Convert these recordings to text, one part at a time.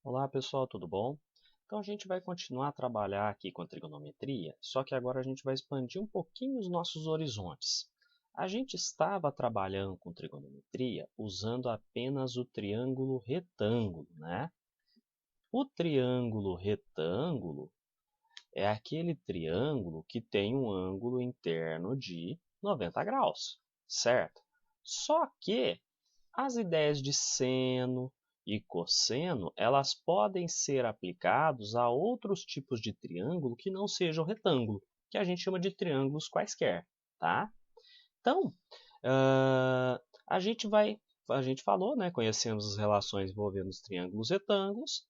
Olá pessoal, tudo bom? Então a gente vai continuar a trabalhar aqui com a trigonometria, só que agora a gente vai expandir um pouquinho os nossos horizontes. A gente estava trabalhando com trigonometria usando apenas o triângulo retângulo, né? O triângulo retângulo é aquele triângulo que tem um ângulo interno de 90 graus, certo? Só que as ideias de seno e cosseno, elas podem ser aplicados a outros tipos de triângulo que não sejam retângulo, que a gente chama de triângulos quaisquer, tá? Então, a gente falou, né, conhecemos as relações envolvendo os triângulos retângulos,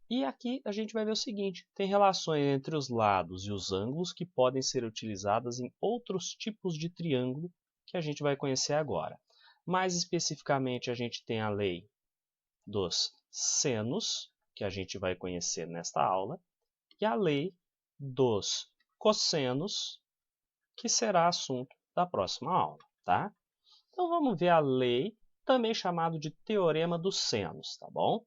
e aqui a gente vai ver o seguinte, tem relações entre os lados e os ângulos que podem ser utilizadas em outros tipos de triângulo que a gente vai conhecer agora. Mais especificamente, a gente tem a lei dos senos, que a gente vai conhecer nesta aula, e a lei dos cossenos, que será assunto da próxima aula, tá? Então vamos ver a lei, também chamado de teorema dos senos, tá bom?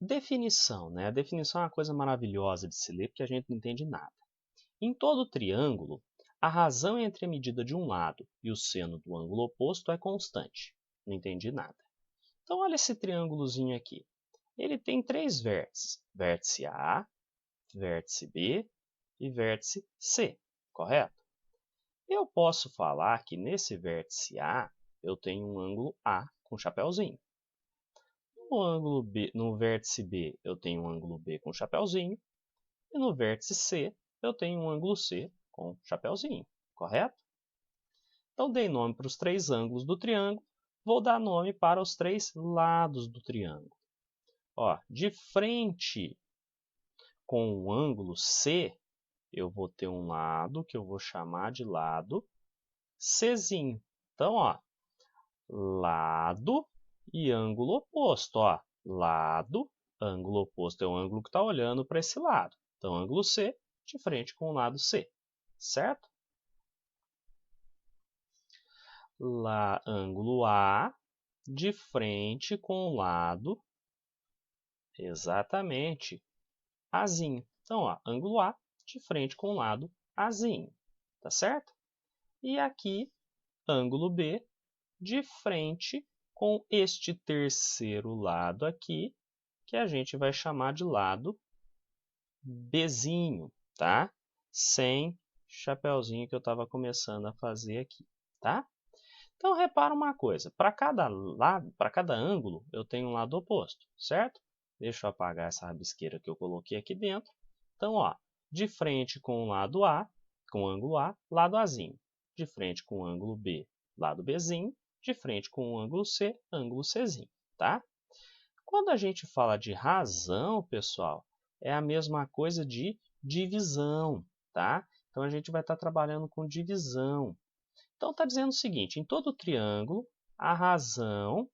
Definição, né? A definição é uma coisa maravilhosa de se ler porque a gente não entende nada. Em todo triângulo, a razão entre a medida de um lado e o seno do ângulo oposto é constante. Não entendi nada. Então, olha esse triângulozinho aqui. Ele tem três vértices. Vértice A, vértice B e vértice C, correto? Eu posso falar que nesse vértice A, eu tenho um ângulo A com chapéuzinho. No vértice B, eu tenho um ângulo B com chapéuzinho. E no vértice C, eu tenho um ângulo C com chapéuzinho, correto? Então, dei nome para os três ângulos do triângulo. Vou dar nome para os três lados do triângulo. Ó, de frente com o ângulo C, eu vou ter um lado que eu vou chamar de lado Czinho. Então, ó, lado e ângulo oposto. Ó, lado, ângulo oposto é o ângulo que está olhando para esse lado. Então, ângulo C de frente com o lado C, certo? Lá, ângulo A de frente com o lado exatamente Azinho. Então, ó, ângulo A de frente com o lado Azinho, tá certo? E aqui, ângulo B de frente com este terceiro lado aqui, que a gente vai chamar de lado Bzinho, tá? Sem chapeuzinho que eu estava começando a fazer aqui, tá? Então, repara uma coisa, para cada lado, para cada ângulo, eu tenho um lado oposto, certo? Deixa eu apagar essa rabisqueira que eu coloquei aqui dentro. Então, ó, de frente com o lado A, com o ângulo A, lado Azinho. De frente com o ângulo B, lado Bzinho. De frente com o ângulo C, ângulo Czinho, tá? Quando a gente fala de razão, pessoal, é a mesma coisa de divisão, tá? Então, a gente vai estar trabalhando com divisão. Então, está dizendo o seguinte, em todo triângulo, a razão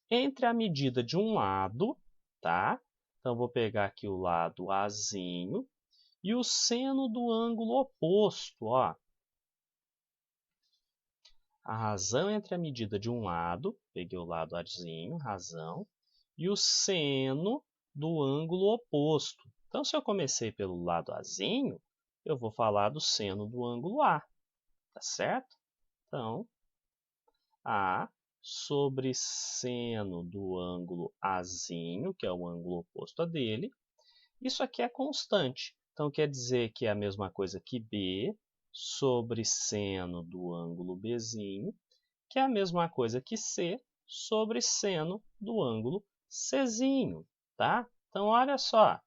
entre a medida de um lado, tá? Então, vou pegar aqui o lado Azinho e o seno do ângulo oposto, ó. A razão entre a medida de um lado, peguei o lado Azinho, razão, e o seno do ângulo oposto. Então, se eu comecei pelo lado Azinho, eu vou falar do seno do ângulo A, tá certo? Então, A sobre seno do ângulo Azinho, que é o ângulo oposto a dele. Isso aqui é constante. Então, quer dizer que é a mesma coisa que B sobre seno do ângulo Bzinho, que é a mesma coisa que C sobre seno do ângulo Czinho, tá? Então, olha só.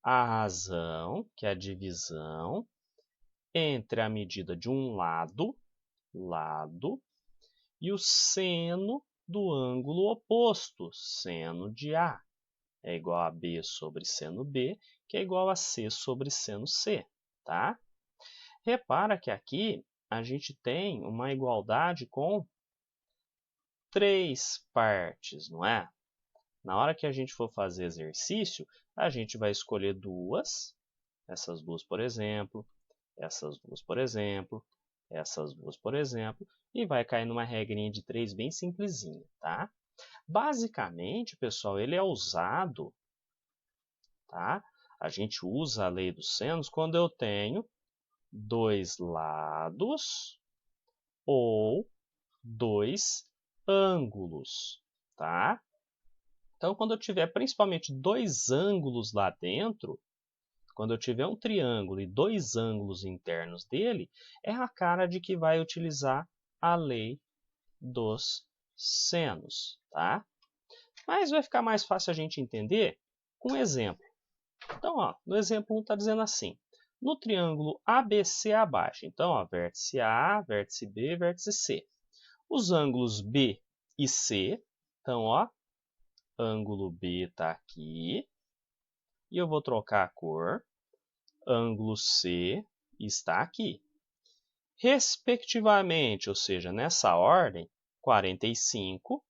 A razão, que é a divisão, entre a medida de um lado, e o seno do ângulo oposto, seno de A, é igual a B sobre seno B, que é igual a C sobre seno C, tá? Repara que aqui a gente tem uma igualdade com três partes, não é? Na hora que a gente for fazer exercício, a gente vai escolher duas, essas duas, por exemplo, essas duas, por exemplo, essas duas, por exemplo, e vai cair numa regrinha de 3 bem simplesinha, tá? Basicamente, pessoal, ele é usado, tá? A gente usa a lei dos senos quando eu tenho dois lados ou dois ângulos, tá? Então, quando eu tiver principalmente dois ângulos lá dentro, quando eu tiver um triângulo e dois ângulos internos dele, é a cara de que vai utilizar a lei dos senos, tá? Mas vai ficar mais fácil a gente entender com um exemplo. Então, ó, no exemplo 1 está dizendo assim, no triângulo ABC abaixo, então, ó, vértice A, vértice B, vértice C. Os ângulos B e C, então, ó, ângulo B está aqui, e eu vou trocar a cor, ângulo C está aqui. Respectivamente, ou seja, nessa ordem, 45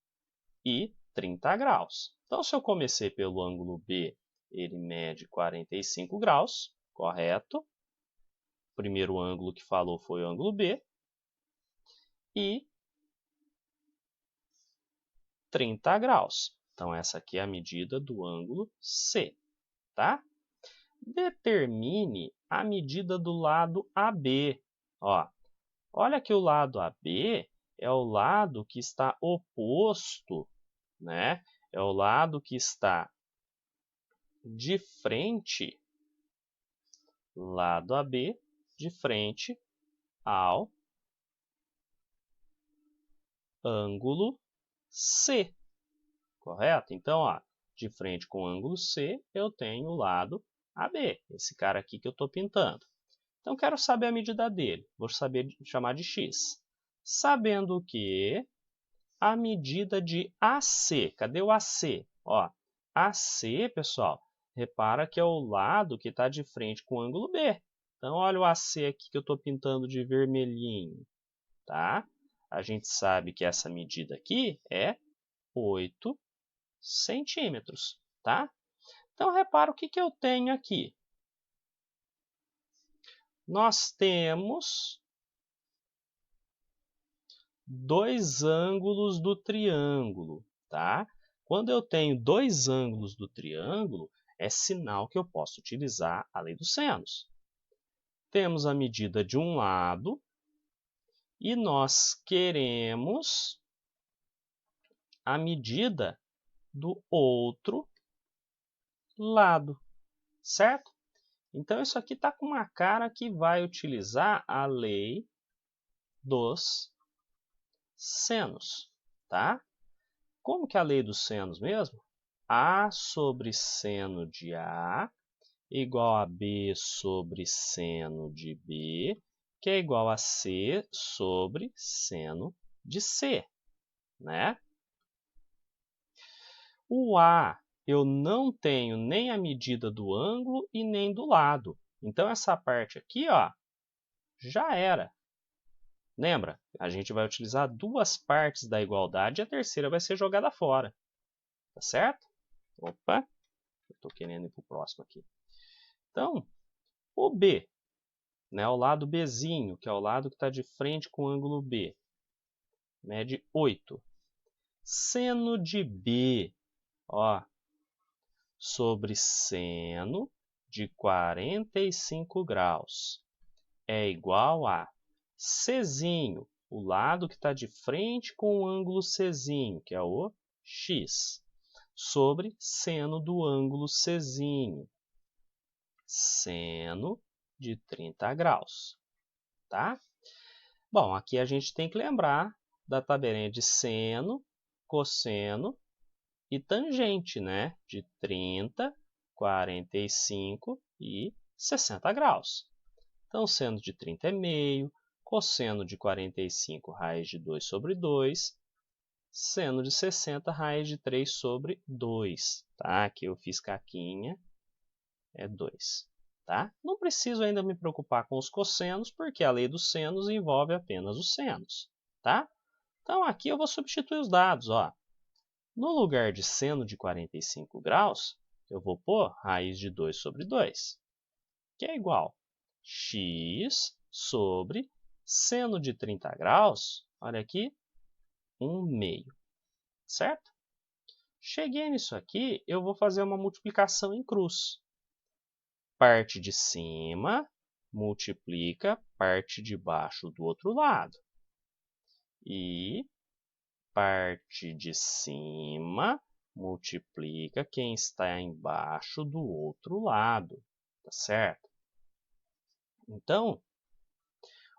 e 30 graus. Então, se eu comecei pelo ângulo B, ele mede 45 graus, correto? O primeiro ângulo que falou foi o ângulo B. E 30 graus. Então, essa aqui é a medida do ângulo C, tá? Determine a medida do lado AB. Ó, olha que o lado AB é o lado que está oposto, né? É o lado que está de frente, lado AB, de frente ao ângulo C, correto? Então, ó, de frente com o ângulo C, eu tenho o lado AB, esse cara aqui que eu estou pintando. Então, quero saber a medida dele. Vou saber chamar de x. Sabendo que a medida de AC, cadê o AC? Ó, AC, pessoal, repara que é o lado que está de frente com o ângulo B. Então, olha o AC aqui que eu estou pintando de vermelhinho, tá? A gente sabe que essa medida aqui é 8 centímetros, tá? Então, repara o que eu tenho aqui. Nós temos dois ângulos do triângulo, tá? Quando eu tenho dois ângulos do triângulo, é sinal que eu posso utilizar a lei dos senos. Temos a medida de um lado e nós queremos a medida do outro lado, certo? Então, isso aqui está com uma cara que vai utilizar a lei dos senos, tá? Como que é a lei dos senos mesmo? A sobre seno de A igual a B sobre seno de B, que é igual a C sobre seno de C, né? O A, eu não tenho nem a medida do ângulo e nem do lado. Então, essa parte aqui, ó, já era. Lembra? A gente vai utilizar duas partes da igualdade e a terceira vai ser jogada fora. Tá certo? Opa, eu estou querendo ir para o próximo aqui. Então, o B, né, o lado Bzinho, que é o lado que está de frente com o ângulo B, mede 8. Seno de B, ó, sobre seno de 45 graus é igual a Czinho, o lado que está de frente com o ângulo Czinho, que é o x, sobre seno do ângulo Czinho, seno de 30 graus, tá? Bom, aqui a gente tem que lembrar da tabelinha de seno, cosseno e tangente, né? De 30, 45 e 60 graus. Então, seno de 30 é meio, cosseno de 45, raiz de 2 sobre 2, seno de 60, raiz de 3 sobre 2. Tá? Aqui eu fiz caquinha, é 2. Tá? Não preciso ainda me preocupar com os cossenos, porque a lei dos senos envolve apenas os senos. Tá? Então, aqui eu vou substituir os dados. Ó. No lugar de seno de 45 graus, eu vou pôr raiz de 2 sobre 2, que é igual a x sobre seno de 30 graus, olha aqui, 1 meio, certo? Cheguei nisso aqui, eu vou fazer uma multiplicação em cruz. Parte de cima multiplica parte de baixo do outro lado. E parte de cima multiplica quem está embaixo do outro lado. Tá certo? Então,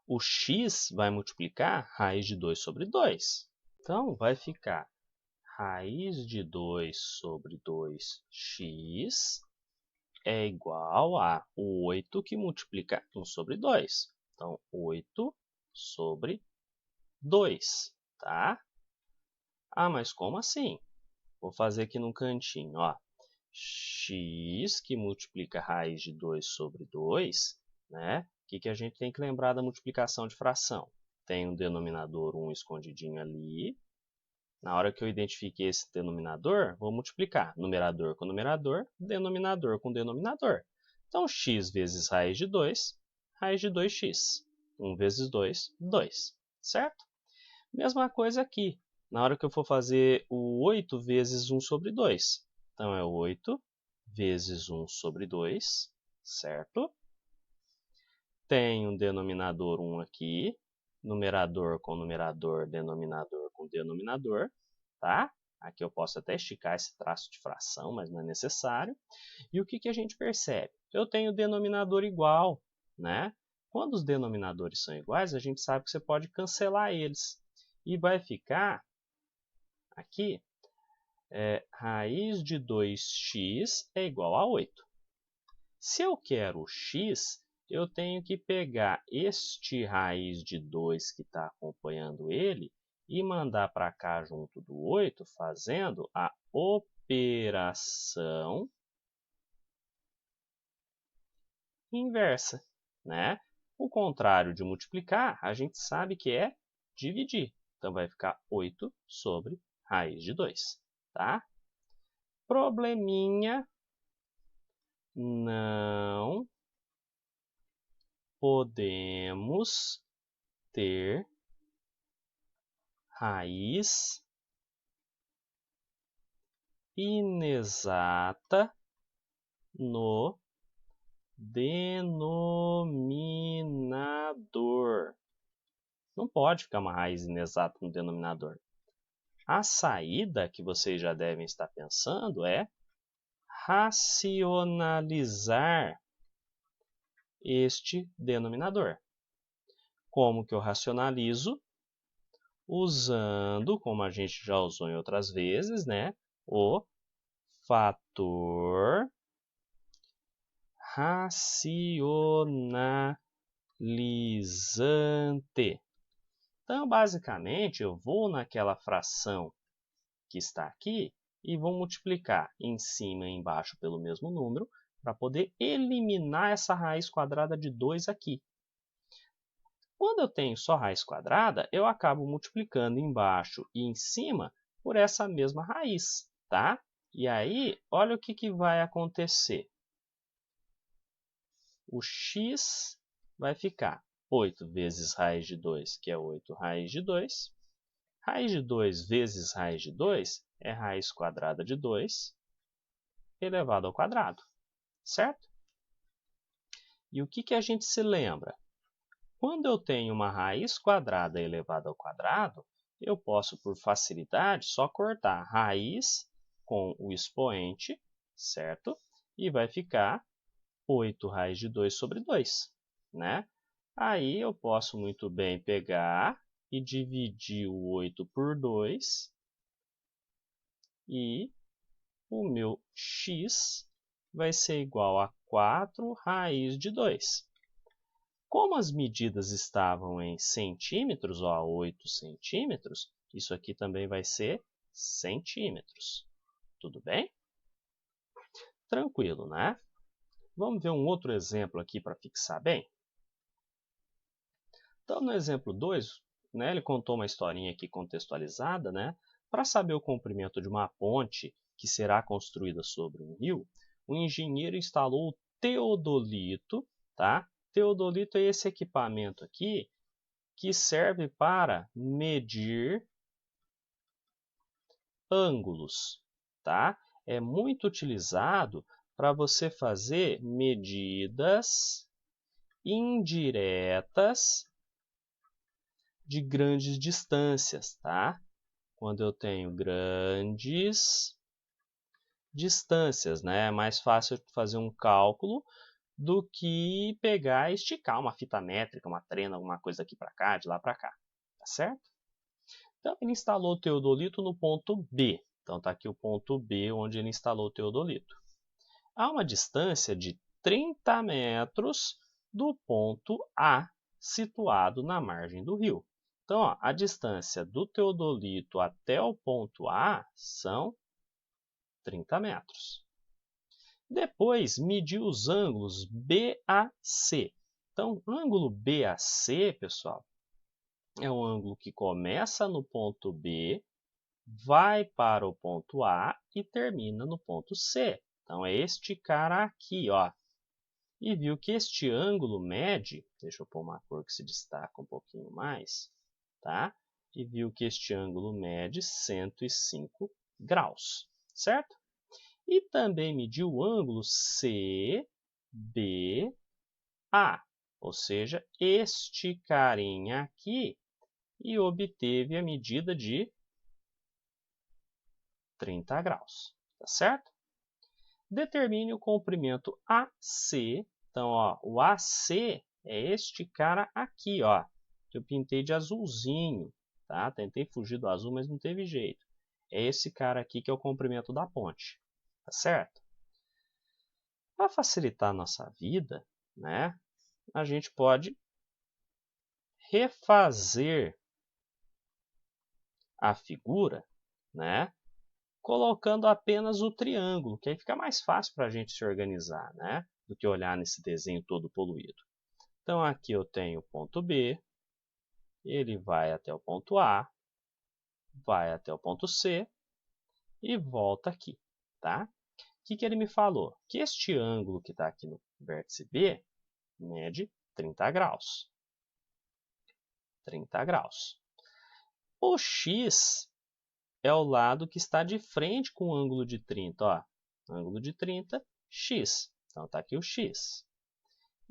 o x vai multiplicar raiz de 2 sobre 2. Então, vai ficar raiz de 2 sobre 2x é igual a 8 que multiplica 1 sobre 2. Então, 8 sobre 2, tá? Ah, mas como assim? Vou fazer aqui no cantinho, ó. X que multiplica raiz de 2 sobre 2, né? O que a gente tem que lembrar da multiplicação de fração? Tem um denominador 1 escondidinho ali. Na hora que eu identifiquei esse denominador, vou multiplicar numerador com numerador, denominador com denominador. Então, x vezes raiz de 2, raiz de 2x. 1 vezes 2, 2. Certo? Mesma coisa aqui. Na hora que eu for fazer o 8 vezes 1 sobre 2. Então, é 8 vezes 1 sobre 2, certo? Tem um denominador 1 aqui, numerador com numerador, denominador com denominador, tá? Aqui eu posso até esticar esse traço de fração, mas não é necessário. E o que a gente percebe? Eu tenho denominador igual, né? Quando os denominadores são iguais, a gente sabe que você pode cancelar eles. E vai ficar aqui, raiz de 2x é igual a 8. Se eu quero o x, eu tenho que pegar este raiz de 2 que está acompanhando ele e mandar para cá junto do 8, fazendo a operação inversa, né? O contrário de multiplicar, a gente sabe que é dividir. Então, vai ficar 8 sobre raiz de 2, tá? Probleminha, não podemos ter raiz inexata no denominador. Não pode ficar uma raiz inexata no denominador. A saída que vocês já devem estar pensando é racionalizar este denominador. Como que eu racionalizo? Usando, como a gente já usou em outras vezes, né, o fator racionalizante. Então, basicamente, eu vou naquela fração que está aqui e vou multiplicar em cima e embaixo pelo mesmo número para poder eliminar essa raiz quadrada de 2 aqui. Quando eu tenho só raiz quadrada, eu acabo multiplicando embaixo e em cima por essa mesma raiz, tá? E aí, olha o que vai acontecer. O x vai ficar 8 vezes raiz de 2, que é 8 raiz de 2. Raiz de 2 vezes raiz de 2 é raiz quadrada de 2 elevado ao quadrado, certo? E o que a gente se lembra? Quando eu tenho uma raiz quadrada elevada ao quadrado, eu posso, por facilidade, só cortar raiz com o expoente, certo? E vai ficar 8 raiz de 2 sobre 2, né? Aí eu posso muito bem pegar e dividir o 8 por 2 e o meu x vai ser igual a 4 raiz de 2. Como as medidas estavam em centímetros, ó, 8 centímetros, isso aqui também vai ser centímetros. Tudo bem? Tranquilo, né? Vamos ver um outro exemplo aqui para fixar bem? Então, no exemplo 2, né, ele contou uma historinha aqui contextualizada, né? Para saber o comprimento de uma ponte que será construída sobre um rio, o engenheiro instalou o teodolito, tá? Teodolito é esse equipamento aqui que serve para medir ângulos. tá? É muito utilizado para você fazer medidas indiretas de grandes distâncias, tá? Quando eu tenho grandes distâncias, né? É mais fácil fazer um cálculo do que pegar e esticar uma fita métrica, uma trena, alguma coisa aqui para cá, de lá para cá, tá certo? Então, ele instalou o teodolito no ponto B. Então, está aqui o ponto B, onde ele instalou o teodolito. A uma distância de 30 metros do ponto A, situado na margem do rio. Então, ó, a distância do teodolito até o ponto A são 30 metros. Depois, medir os ângulos BAC. Então, o ângulo BAC, pessoal, é um ângulo que começa no ponto B, vai para o ponto A e termina no ponto C. Então, é este cara aqui, ó. E viu que este ângulo mede, deixa eu pôr uma cor que se destaca um pouquinho mais, tá? E viu que este ângulo mede 105 graus, certo? E também mediu o ângulo CBA, ou seja, este carinha aqui, e obteve a medida de 30 graus, tá certo? Determine o comprimento AC. Então, ó, o AC é este cara aqui, ó, que eu pintei de azulzinho, tá? Tentei fugir do azul, mas não teve jeito. É esse cara aqui que é o comprimento da ponte, tá certo? Para facilitar a nossa vida, né, a gente pode refazer a figura, né, colocando apenas o triângulo, que aí fica mais fácil para a gente se organizar, né, do que olhar nesse desenho todo poluído. Então, aqui eu tenho o ponto B, ele vai até o ponto A, vai até o ponto C e volta aqui, tá? O que ele me falou? Que este ângulo que está aqui no vértice B mede 30 graus. 30 graus. O x é o lado que está de frente com o ângulo de 30. Ó. Ângulo de 30, x. Então, está aqui o x.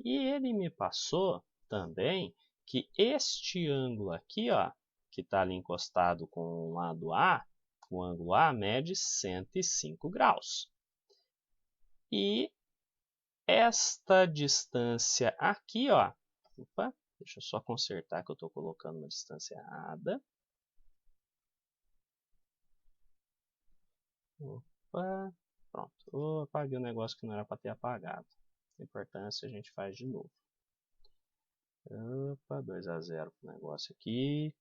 E ele me passou também que este ângulo aqui, ó, que está ali encostado com o lado A, o ângulo A mede 105 graus. E esta distância aqui, ó, opa, deixa eu só consertar que eu estou colocando uma distância errada. Opa, pronto. Eu apaguei um negócio que não era para ter apagado. A importância a gente faz de novo. Opa, 2-0 para o negócio aqui.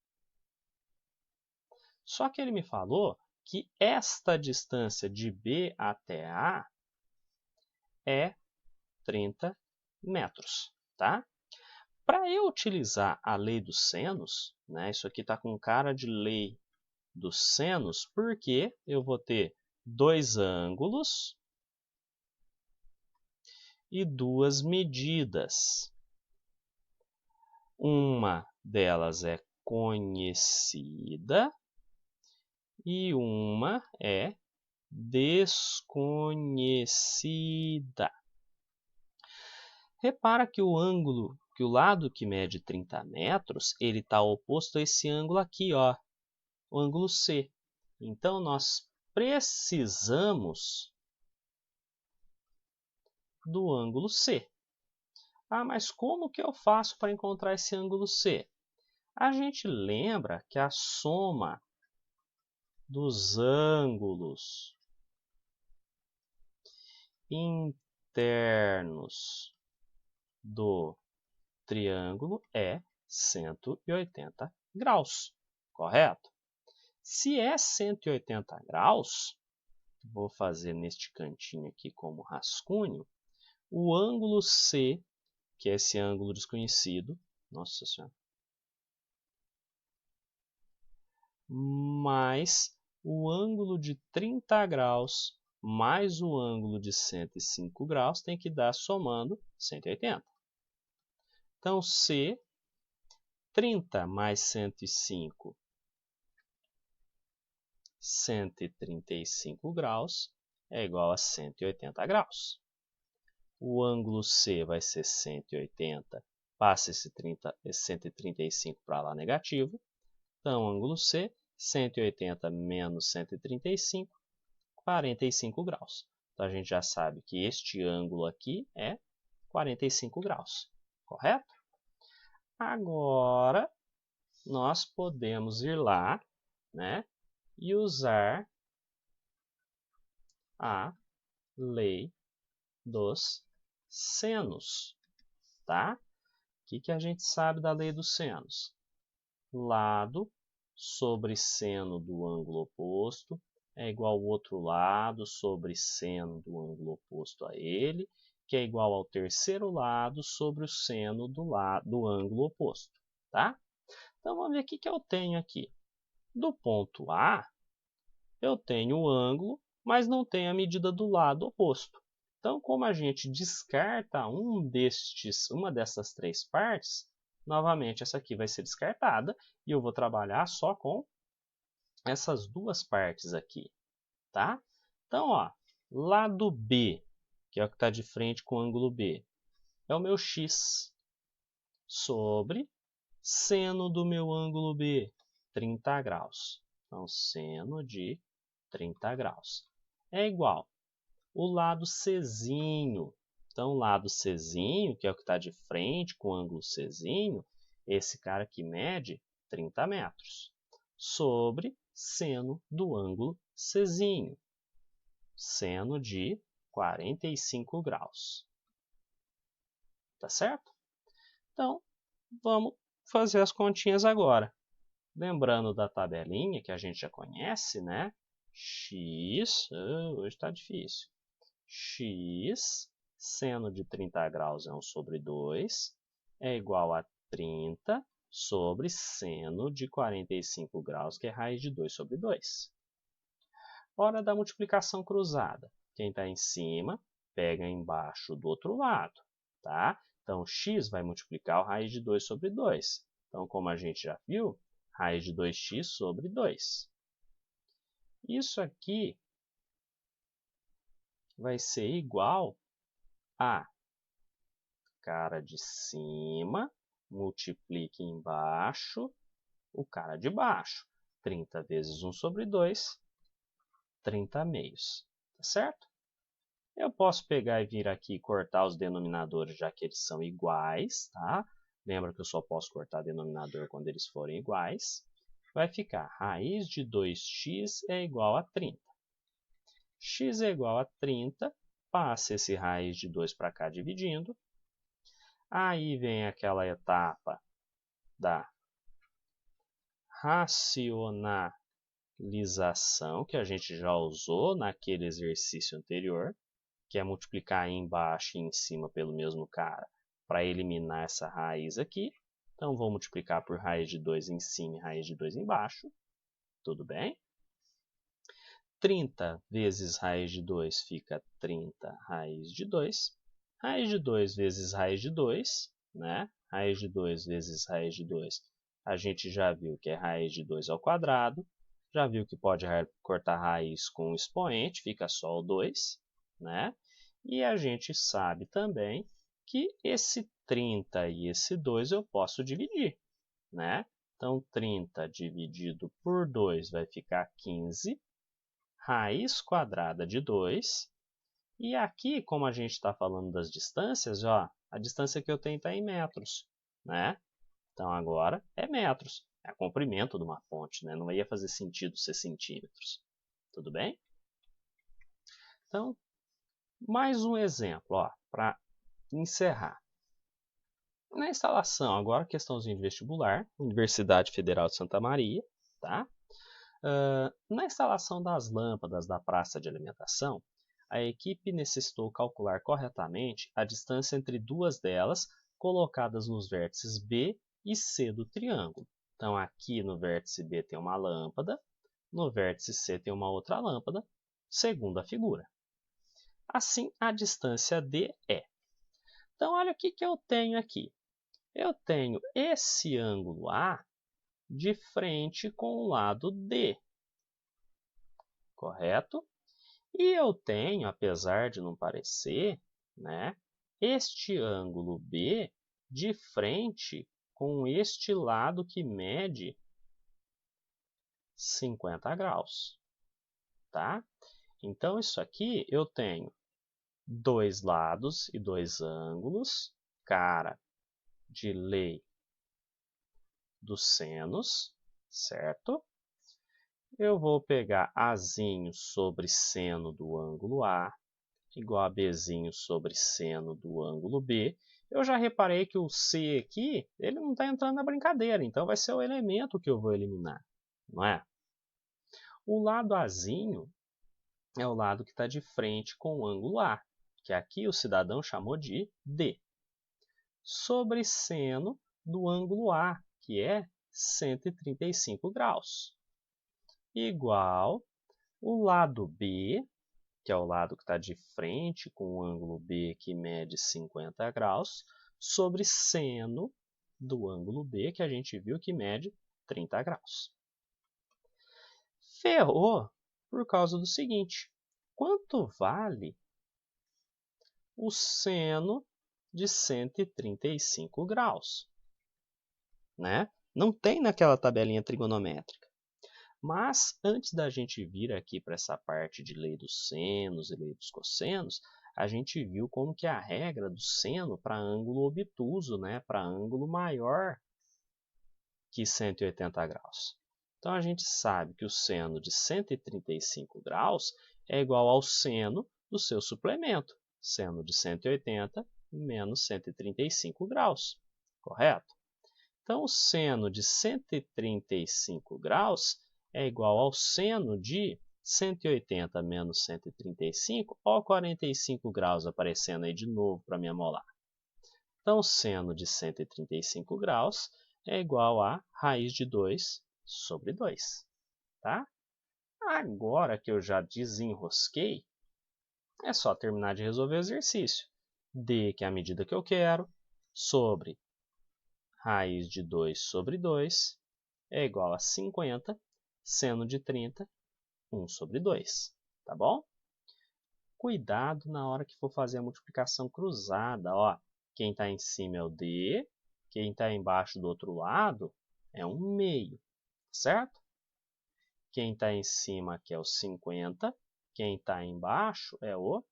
Só que ele me falou que esta distância de B até A é 30 metros, tá? Para eu utilizar a lei dos senos, né, isso aqui está com cara de lei dos senos, porque eu vou ter dois ângulos e duas medidas. Uma delas é conhecida e uma é desconhecida. Repara que o ângulo, que o lado que mede 30 metros, ele está oposto a esse ângulo aqui, ó, o ângulo C. Então, nós precisamos do ângulo C. Ah, mas como que eu faço para encontrar esse ângulo C? A gente lembra que a soma dos ângulos internos do triângulo é 180 graus, correto? Se é 180 graus, vou fazer neste cantinho aqui como rascunho, o ângulo C, que é esse ângulo desconhecido, nossa senhora, mais o ângulo de 30 graus mais o ângulo de 105 graus tem que dar somando 180. Então, C, 30 mais 105, 135 graus é igual a 180 graus. O ângulo C vai ser 180, passa esse 135 para lá negativo. Então, ângulo C, 180 menos 135, 45 graus. Então, a gente já sabe que este ângulo aqui é 45 graus, correto? Agora, nós podemos ir lá, né, e usar a lei dos senos, tá? O que a gente sabe da lei dos senos? Lado sobre seno do ângulo oposto é igual ao outro lado sobre seno do ângulo oposto a ele, que é igual ao terceiro lado sobre o seno do ângulo oposto, tá? Então, vamos ver o que eu tenho aqui. Do ponto A, eu tenho o ângulo, mas não tenho a medida do lado oposto. Então, como a gente descarta uma dessas três partes, novamente essa aqui vai ser descartada e eu vou trabalhar só com essas duas partes aqui, tá? Então, ó, lado B, que é o que está de frente com o ângulo B, é o meu x sobre seno do meu ângulo B, 30 graus. Então, seno de 30 graus é igual o lado Czinho. Então, o lado Czinho, que é o que está de frente com o ângulo Czinho, esse cara que mede 30 metros, sobre seno do ângulo Czinho, seno de 45 graus. Tá certo? Então, vamos fazer as continhas agora. Lembrando da tabelinha que a gente já conhece, né? X, hoje está difícil. X, seno de 30 graus é 1 sobre 2, é igual a 30 sobre seno de 45 graus, que é raiz de 2 sobre 2. Hora da multiplicação cruzada. Quem está em cima, pega embaixo do outro lado, tá? Então, x vai multiplicar a raiz de 2 sobre 2. Então, como a gente já viu, raiz de 2x sobre 2. Isso aqui vai ser igual a cara de cima, multiplique embaixo o cara de baixo. 30 vezes 1 sobre 2, 30 meios. Tá certo? Eu posso pegar e vir aqui e cortar os denominadores, já que eles são iguais. Tá? Lembra que eu só posso cortar denominador quando eles forem iguais. Vai ficar raiz de 2x é igual a 30. X é igual a 30, passa esse raiz de 2 para cá dividindo. Aí vem aquela etapa da racionalização, que a gente já usou naquele exercício anterior, que é multiplicar aí embaixo e em cima pelo mesmo cara, para eliminar essa raiz aqui. Então, vou multiplicar por raiz de 2 em cima e raiz de 2 embaixo. Tudo bem? 30 vezes raiz de 2 fica 30 raiz de 2. Raiz de 2 vezes raiz de 2, né? Raiz de 2 vezes raiz de 2, a gente já viu que é raiz de 2 ao quadrado. Já viu que pode cortar raiz com o expoente, fica só o 2, né? E a gente sabe também que esse 30 e esse 2 eu posso dividir, né? Então, 30 dividido por 2 vai ficar 15. Raiz quadrada de 2. E aqui, como a gente está falando das distâncias, ó, a distância que eu tenho está em metros, né? Então, agora é metros. É o comprimento de uma ponte, né? Não ia fazer sentido ser centímetros. Tudo bem? Então, mais um exemplo, para encerrar. Na instalação, agora questãozinha de vestibular, Universidade Federal de Santa Maria, tá? Na instalação das lâmpadas da praça de alimentação, a equipe necessitou calcular corretamente a distância entre duas delas, colocadas nos vértices B e C do triângulo. Então, aqui no vértice B tem uma lâmpada, no vértice C tem uma outra lâmpada, segundo a figura. Assim, a distância D é. Então, olha o que eu tenho aqui. Eu tenho esse ângulo A de frente com o lado D. correto? E eu tenho, apesar de não parecer, né, este ângulo B de frente com este lado que mede 50 graus, tá? Então, isso aqui eu tenho dois lados e dois ângulos, cara de lei dos senos, certo? Eu vou pegar Azinho sobre seno do ângulo A, igual a Bzinho sobre seno do ângulo B. Eu já reparei que o C aqui, ele não está entrando na brincadeira, então vai ser o elemento que eu vou eliminar, não é? O lado Azinho é o lado que está de frente com o ângulo A, que aqui o cidadão chamou de D, sobre seno do ângulo A, que é 135 graus, igual o lado B, que é o lado que está de frente com o ângulo B, que mede 50 graus, sobre seno do ângulo B, que a gente viu que mede 30 graus. Ferrou por causa do seguinte: quanto vale o seno de 135 graus? Né? Não tem naquela tabelinha trigonométrica. Mas, antes da gente vir aqui para essa parte de lei dos senos e lei dos cossenos, a gente viu como que é a regra do seno para ângulo obtuso, né? Para ângulo maior que 180 graus. Então, a gente sabe que o seno de 135 graus é igual ao seno do seu suplemento, seno de 180 menos 135 graus, correto? Então, o seno de 135 graus é igual ao seno de 180 menos 135, ó, 45 graus aparecendo aí de novo para me amolar. Então, o seno de 135 graus é igual a raiz de 2 sobre 2. Tá? Agora que eu já desenrosquei, é só terminar de resolver o exercício. D, que é a medida que eu quero, sobre raiz de 2 sobre 2 é igual a 50, seno de 30, 1 sobre 2. Tá bom? Cuidado na hora que for fazer a multiplicação cruzada. Ó, quem está em cima é o D, quem está embaixo do outro lado é um meio, certo? Quem está em cima aqui é o 50, quem está embaixo é o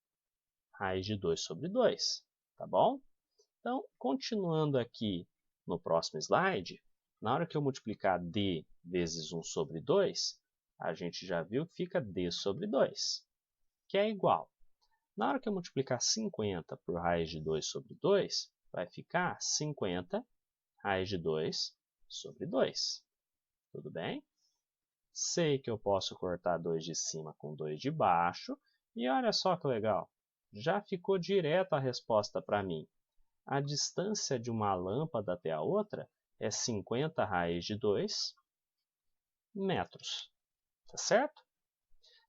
raiz de 2 sobre 2. Tá bom? Então, continuando aqui no próximo slide, na hora que eu multiplicar D vezes 1 sobre 2, a gente já viu que fica D sobre 2, que é igual. Na hora que eu multiplicar 50 por raiz de 2 sobre 2, vai ficar 50 raiz de 2 sobre 2. Tudo bem? Sei que eu posso cortar 2 de cima com 2 de baixo, e olha só que legal, já ficou direto a resposta para mim. A distância de uma lâmpada até a outra é 50 raiz de 2 metros. Tá certo?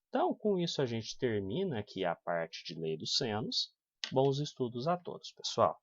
Então, com isso a gente termina aqui a parte de lei dos senos. Bons estudos a todos, pessoal!